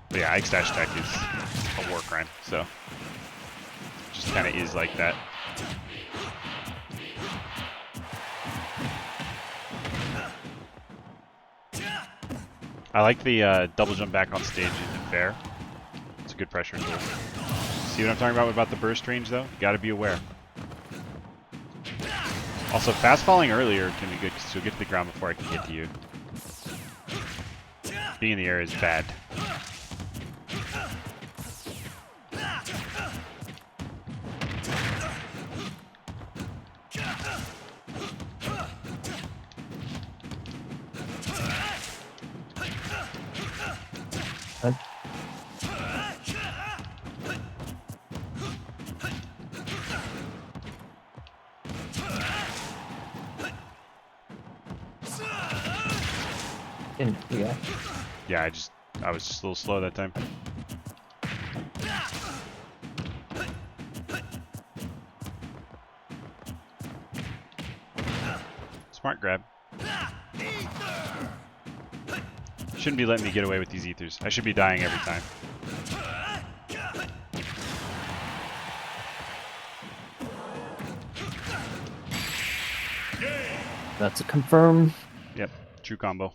But yeah, Ike's dash attack is a war crime, so just kind of is like that. I like the double jump back on stage in fair. It's a good pressure tool. See what I'm talking about the burst range though? You gotta be aware. Also, fast falling earlier can be good because you'll get to the ground before I can get to you. Being in the air is bad. Huh? Yeah. Yeah, I was just a little slow that time. Smart grab. Shouldn't be letting me get away with these ethers. I should be dying every time. That's a confirm. Yep, true combo.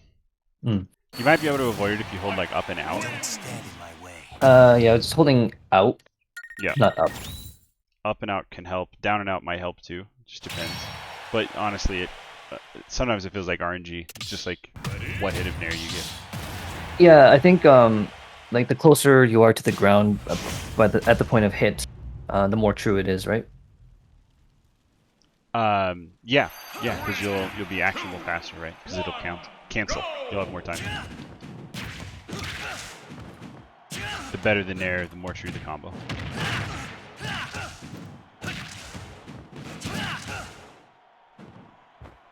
Mm. You might be able to avoid it if you hold like up and out. Don't stand in my way. Yeah, I was just holding out. Yeah. Not up. Up and out can help. Down and out might help too. Just depends. But honestly, sometimes it feels like RNG. It's just like what hit of nair you get. Yeah, I think like the closer you are to the ground at the point of hit, the more true it is, right? Yeah, because you'll be actionable faster, right? Because it'll cancel. You'll have more time. The better the nair, the more true the combo.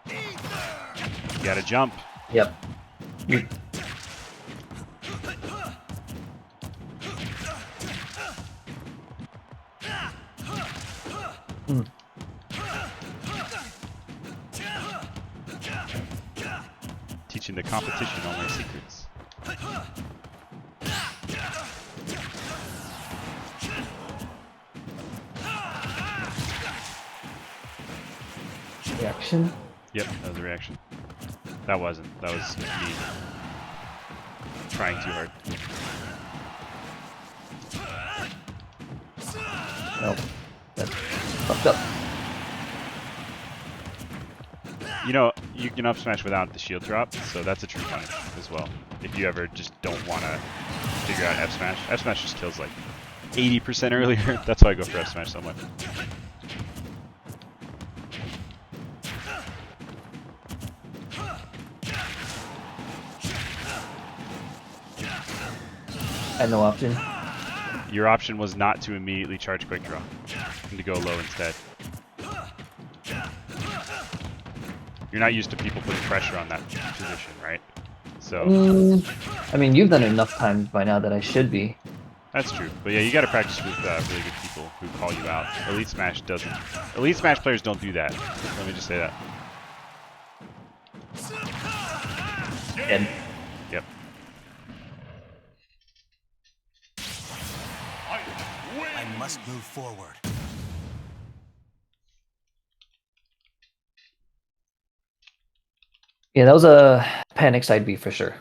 You gotta jump. Yep. Mm. Teaching the competition all my secrets. Reaction. Yep, that was a reaction. That wasn't. That was me trying too hard. No. That's fucked up. You know, you can up smash without the shield drop, so that's a true punish as well. If you ever just don't want to figure out F smash. F smash just kills like 80% earlier. That's why I go for F smash so much. I had no option. Your option was not to immediately charge quick draw and to go low instead. You're not used to people putting pressure on that position, right? So I mean, you've done it enough times by now that I should be. that's true. But yeah, you got to practice with really good people who call you out. Elite Smash doesn't. Elite Smash players don't do that. Let me just say that. And Yep. I must move forward. yeah, that was a panic side B for sure.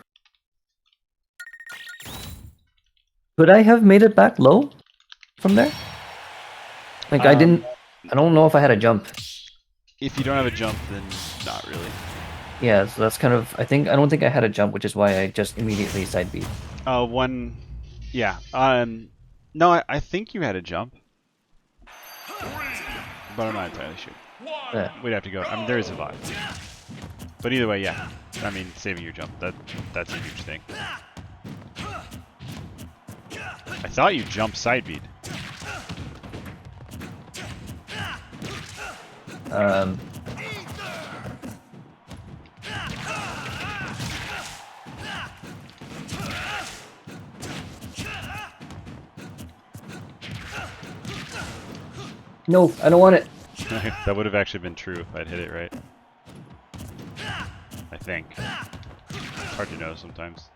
Could I have made it back low from there? Like I didn't. I don't know if I had a jump. If you don't have a jump, then not really. Yeah, so that's kind of. I don't think I had a jump, which is why I just immediately side B. Yeah. No, I think you had a jump. but I'm not entirely sure. Yeah. We'd have to go. I mean, there is a bot. But either way, yeah. I mean, saving your jump, that's a huge thing. I thought you jumped side beat. No, I don't want it. That would have actually been true if I'd hit it right. I think. It's hard to know sometimes.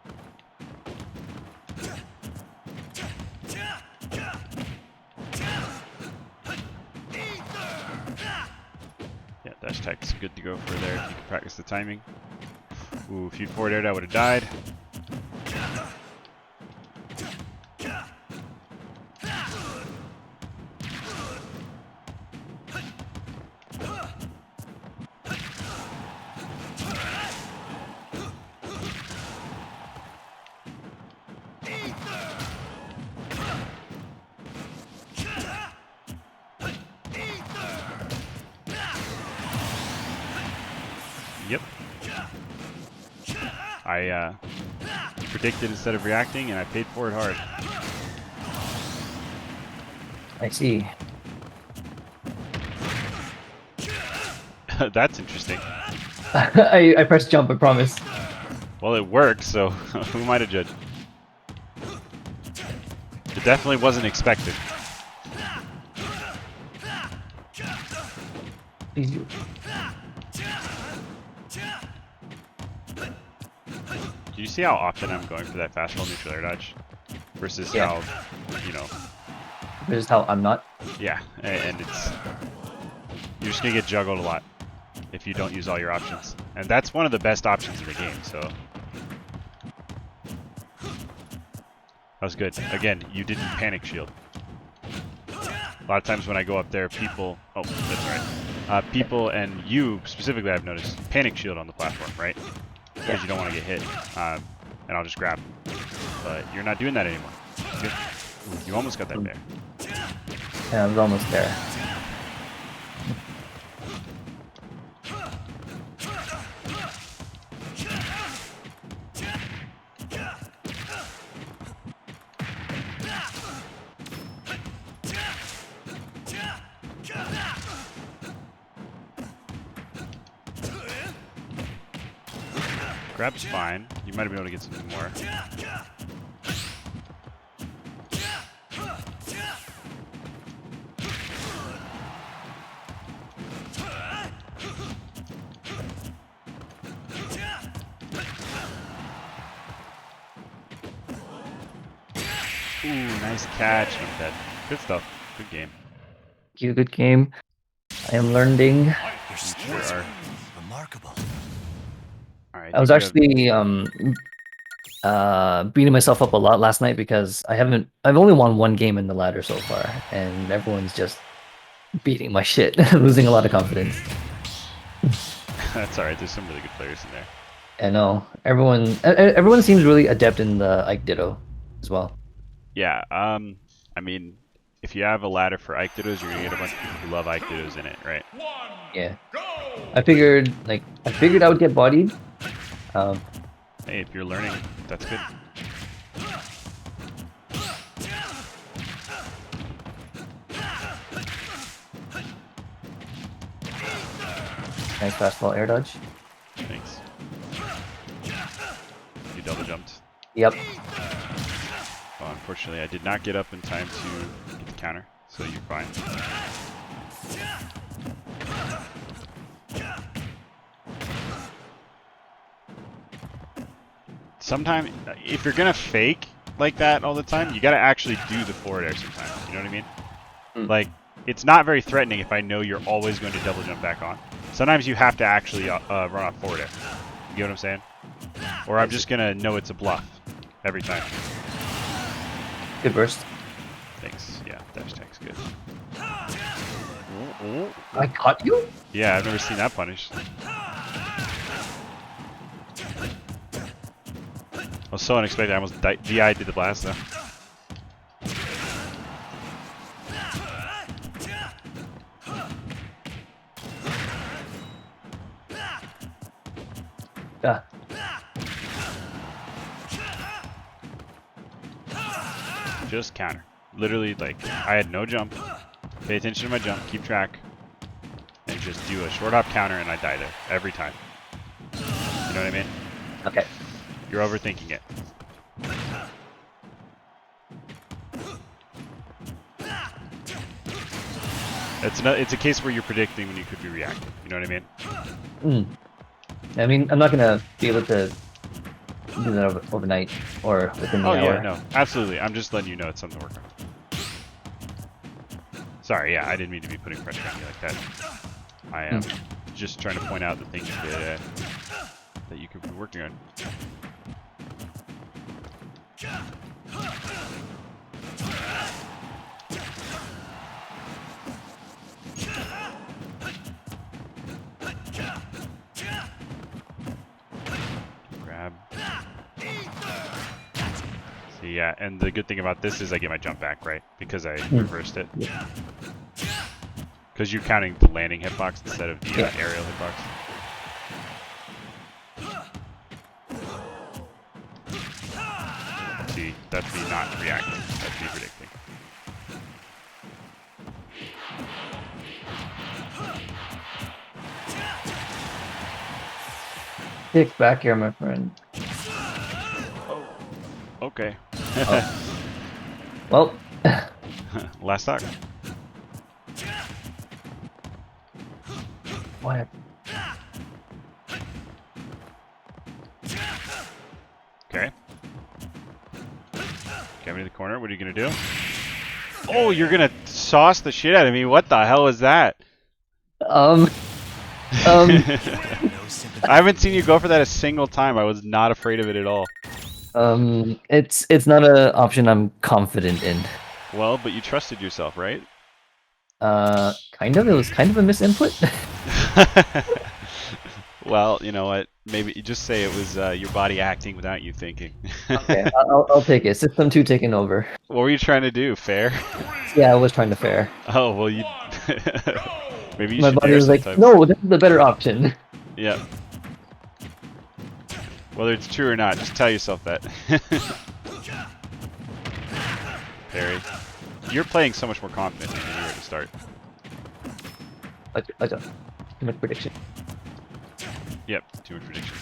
Yeah, dash attack's good to go for there if you can practice the timing. Ooh, if you'd forward aired, I would have died. Yep. I predicted instead of reacting, and I paid for it hard. I see. That's interesting. I pressed jump, I promise. Well, it worked, so who am I to judge? It definitely wasn't expected. Easy. Do you see how often I'm going for that fast roll neutral air dodge? Versus Yeah. how, you know, This is how I'm not. yeah, and it's, you're just gonna get juggled a lot if you don't use all your options. And that's one of the best options in the game, so. That was good. Again, you didn't panic shield. A lot of times when I go up there, people, oh, that's right. People and you specifically, I've noticed, panic shield on the platform, right? Because you don't want to get hit, and I'll just grab. But you're not doing that anymore. Good. Ooh, you almost got that bear. Yeah, I was almost there. Grab's fine. You might have been able to get something more. Ooh, nice catch. I'm dead. Good stuff. Good game. Thank you, good game. I am learning. Your Sure skills are. are remarkable. Alright, I was think you have- actually beating myself up a lot last night because I've only won one game in the ladder so far, and everyone's just beating my shit, losing a lot of confidence. That's alright. There's some really good players in there. I know everyone seems really adept in the Ike Ditto as well. Yeah, I mean, if you have a ladder for Ike Dittos, you're gonna get a bunch of people who love Ike Dittos in it, right? Yeah, I figured I would get bodied. Hey, if you're learning, that's good. Nice fastball air dodge. Thanks. You double jumped. Yep. Oh, unfortunately, I did not get up in time to get the counter, so you're fine. Sometimes, if you're gonna fake like that all the time, you gotta actually do the forward air sometimes. You know what I mean? Like, it's not very threatening if I know you're always going to double jump back on. Sometimes you have to actually run off forward air. You get what I'm saying? Or I'm just gonna know it's a bluff every time. Good burst. Thanks. Yeah, dash attack's good. Oh, oh. I caught you? Yeah, I've never seen that punished. I was so unexpected. I almost DI'd the blast though. Ah, Just counter. Literally, like, I had no jump. Pay attention to my jump, keep track, and just do a short hop counter, and I die there every time. You know what I mean? okay. You're overthinking it. It's a case where you're predicting when you could be reacting. You know what I mean? I mean, I'm not gonna be able to do that overnight or within the Oh hour. yeah, no, absolutely. I'm just letting you know it's something to work on. Sorry, yeah, I didn't mean to be putting pressure on you like that. I am just trying to point out the things that you could be working on. Grab. See, yeah, and the good thing about this is I get my jump back, right? Because I reversed it. Because you're counting the landing hitbox instead of the aerial hitbox. See, that's me not reacting. That's me predicting. Kick back here, my friend. Okay. Well, Last stock. what? Okay. Get me to the corner. What are you gonna do? Oh, you're gonna sauce the shit out of me. What the hell is that? Um, No sympathy. I haven't seen you go for that a single time. I was not afraid of it at all. it's not an option I'm confident in. Well, but you trusted yourself, right? Kind of. It was kind of a misinput. Well, you know what? Maybe you just say it was your body acting without you thinking. Okay, I'll take it. System 2 taking over. What were you trying to do? Fair? Yeah, I was trying to fair. Oh, well, you. Maybe you My should body dare was like, sometimes. no, this is the better option. Yeah. Whether it's true or not, just tell yourself that. Parry. You're playing so much more confident than you were at the start. I don't. Too much prediction. Yep, too much prediction.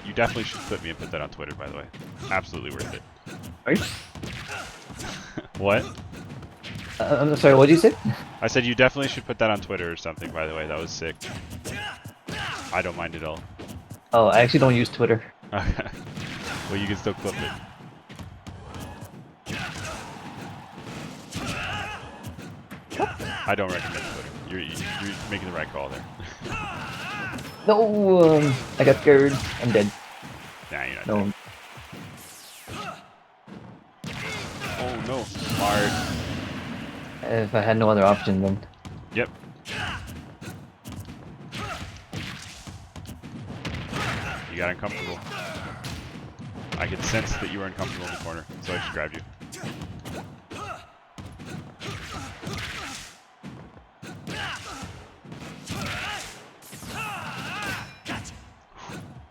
You definitely should clip me and put that on Twitter, by the way. Absolutely worth it. Right? What? I'm sorry, what did you say? I said you definitely should put that on Twitter or something, by the way. That was sick. I don't mind at all. Oh, I actually don't use Twitter. Okay. Well, you can still clip it. I don't recommend Twitter. You're making the right call there. No, I got scared. I'm dead. Nah, you're not. No. Dead. Oh no, smart. If I had no other option, then. Yep. You got uncomfortable. I could sense that you were uncomfortable in the corner, so I just grabbed you.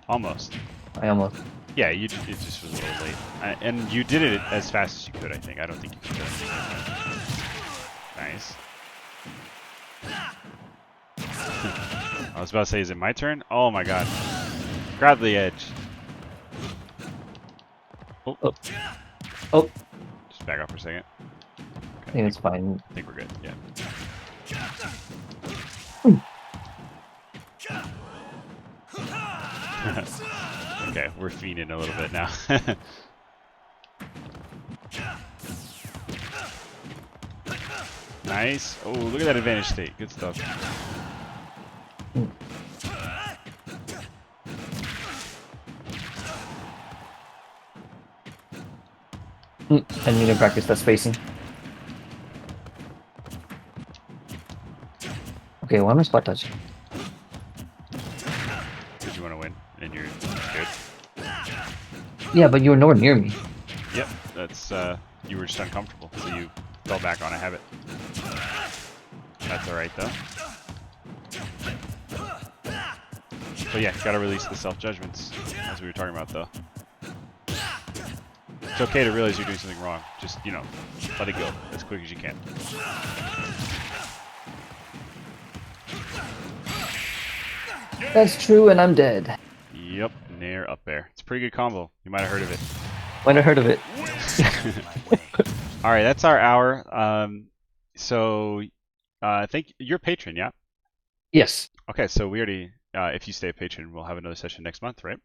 Almost. I almost. Yeah, it just was a little late. And you did it as fast as you could, I think. I don't think you could do anything different. Nice. I was about to say, is it my turn? Oh my god. Grab the edge. Oh. Oh. Oh, Just back off for a second. I think it's fine. I think we're good, yeah. Okay, we're fiending a little bit now. Nice. Oh, look at that advantage state. Good stuff. I need to practice that spacing. Okay, why am I spot touching? Because you want to win, and you're good. Yeah, but you were nowhere near me. Yep, that's, you were just uncomfortable, so you fell back on a habit. That's alright, though. But yeah, gotta release the self-judgments, as we were talking about, though. It's okay to realize you're doing something wrong. Just, you know, let it go as quick as you can. That's true, and I'm dead. Yep, Nair up there. It's a pretty good combo. You might have heard of it. Might have heard of it. All right, that's our hour. So, I think you're a patron, yeah? Yes. Okay, so we already, if you stay a patron, we'll have another session next month, right?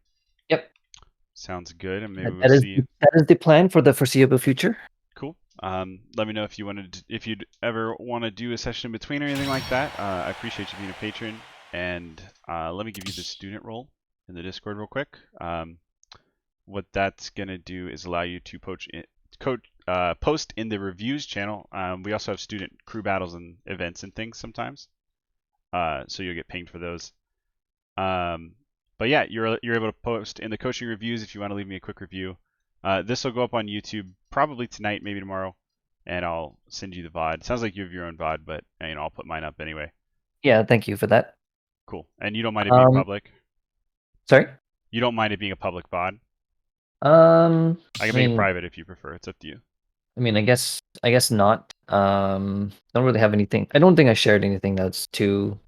Yep. Sounds good, and maybe That we'll is see you. that is the plan for the foreseeable future. Cool. Let me know if if you'd ever want to do a session in between or anything like that. I appreciate you being a patron, and let me give you the student role in the Discord real quick. What that's gonna do is allow you to post in the reviews channel. We also have student crew battles and events and things sometimes, so you'll get pinged for those. But yeah, you're able to post in the coaching reviews if you want to leave me a quick review. This will go up on YouTube probably tonight, maybe tomorrow, and I'll send you the VOD. Sounds like you have your own VOD, but you know, I'll put mine up anyway. Yeah, thank you for that. Cool. And you don't mind it being public? Sorry? You don't mind it being a public VOD? I can make it private if you prefer. It's up to you. I mean, I guess not. Don't really have anything. I don't think I shared anything that's too.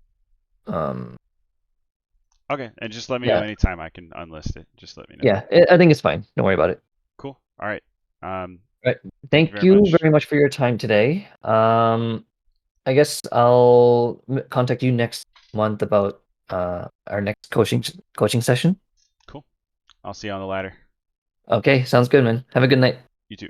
Okay, and just let me know anytime I can unlist it. Just let me know. Yeah, I think it's fine. Don't worry about it. Cool. All right. Right. Thank you very much for your time today. I guess I'll contact you next month about our next coaching session. Cool. I'll see you on the ladder. Okay, sounds good, man. Have a good night. You too.